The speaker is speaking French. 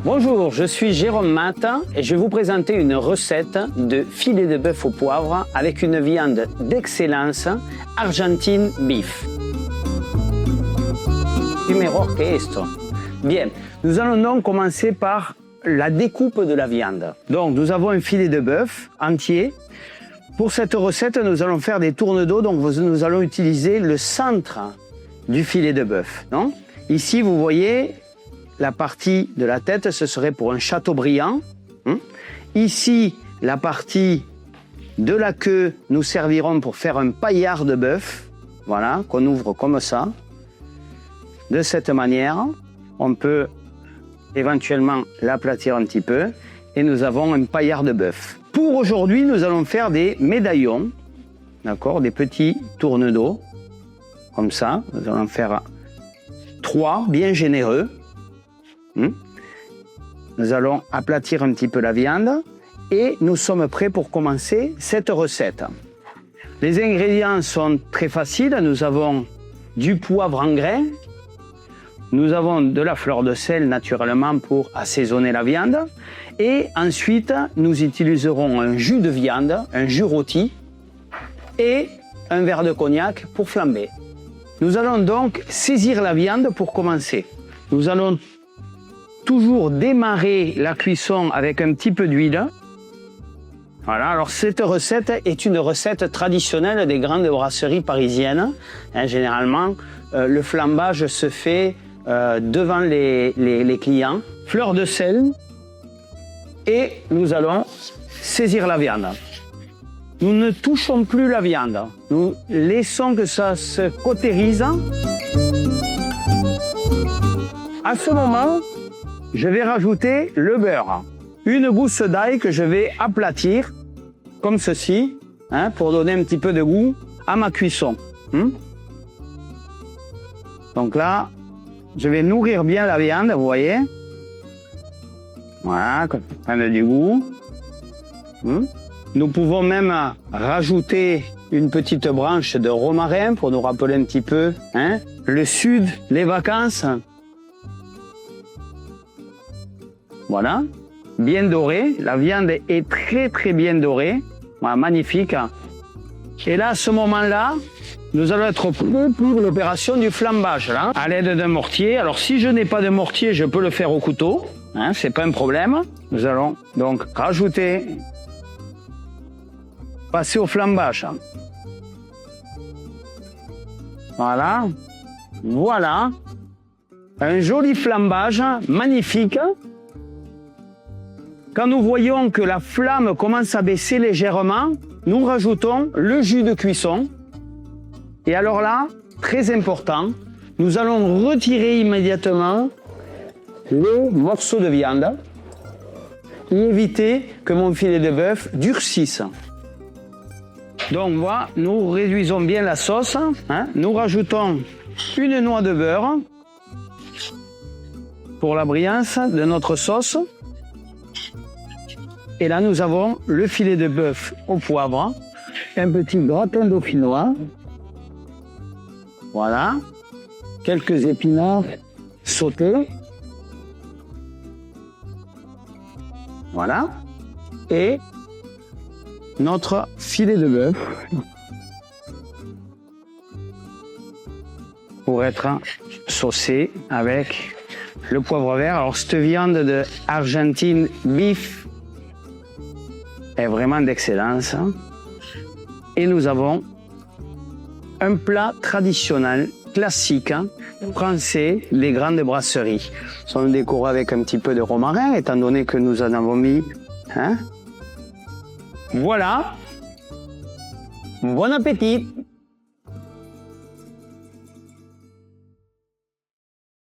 Bonjour, je suis Jérôme Matt et je vais vous présenter une recette de filet de bœuf au poivre avec une viande d'excellence, Argentine Beef. Primero que esto. Bien, nous allons donc commencer par la découpe de la viande. Donc nous avons un filet de bœuf entier. Pour cette recette, nous allons faire des tournes d'eau, donc nous allons utiliser le centre du filet de bœuf. Ici, vous voyez, la partie de la tête, ce serait pour un Châteaubriand. Ici, la partie de la queue, nous servirons pour faire un paillard de bœuf. Voilà, qu'on ouvre comme ça. De cette manière, on peut éventuellement l'aplatir un petit peu. Et nous avons un paillard de bœuf. Pour aujourd'hui, nous allons faire des médaillons. D'accord, des petits tournes d'eau. Comme ça, nous allons en faire 3, bien généreux. Nous allons aplatir un petit peu la viande et nous sommes prêts pour commencer cette recette. Les ingrédients sont très faciles. Nous avons du poivre en grains. Nous avons de la fleur de sel naturellement pour assaisonner la viande. Et ensuite, nous utiliserons un jus de viande, un jus rôti et un verre de cognac pour flamber. Nous allons donc saisir la viande pour commencer. Nous allons toujours démarrer la cuisson avec un petit peu d'huile. Voilà, alors cette recette est une recette traditionnelle des grandes brasseries parisiennes. Généralement, le flambage se fait devant les clients. Fleur de sel et nous allons saisir la viande. Nous ne touchons plus la viande. Nous laissons que ça se cautérise. À ce moment, je vais rajouter le beurre. Une gousse d'ail que je vais aplatir, comme ceci, pour donner un petit peu de goût à ma cuisson. Donc là, je vais nourrir bien la viande, vous voyez. Voilà, qu'on prenne du goût. Nous pouvons même rajouter une petite branche de romarin pour nous rappeler un petit peu le sud, les vacances. Voilà, bien doré. La viande est très bien dorée. Voilà, magnifique. Et là, à ce moment-là, nous allons être prêts pour l'opération du flambage, là, à l'aide d'un mortier. Alors, si je n'ai pas de mortier, je peux le faire au couteau. C'est pas un problème. Nous allons donc rajouter, passer au flambage. Voilà. Voilà. Un joli flambage, magnifique. Quand nous voyons que la flamme commence à baisser légèrement, nous rajoutons le jus de cuisson. Et alors là, très important, nous allons retirer immédiatement les morceaux de viande et éviter que mon filet de bœuf durcisse. Donc voilà, nous réduisons bien la sauce. Nous rajoutons une noix de beurre pour la brillance de notre sauce. Et là, nous avons le filet de bœuf au poivre, un petit gratin dauphinois. Voilà, quelques épinards sautés. Voilà, et notre filet de bœuf pour être saucé avec le poivre vert. Alors, cette viande de Argentine Beef est vraiment d'excellence. Et nous avons un plat traditionnel, classique, français, des grandes brasseries. Nous sommes décorés avec un petit peu de romarin, étant donné que nous en avons mis. Voilà. Bon appétit!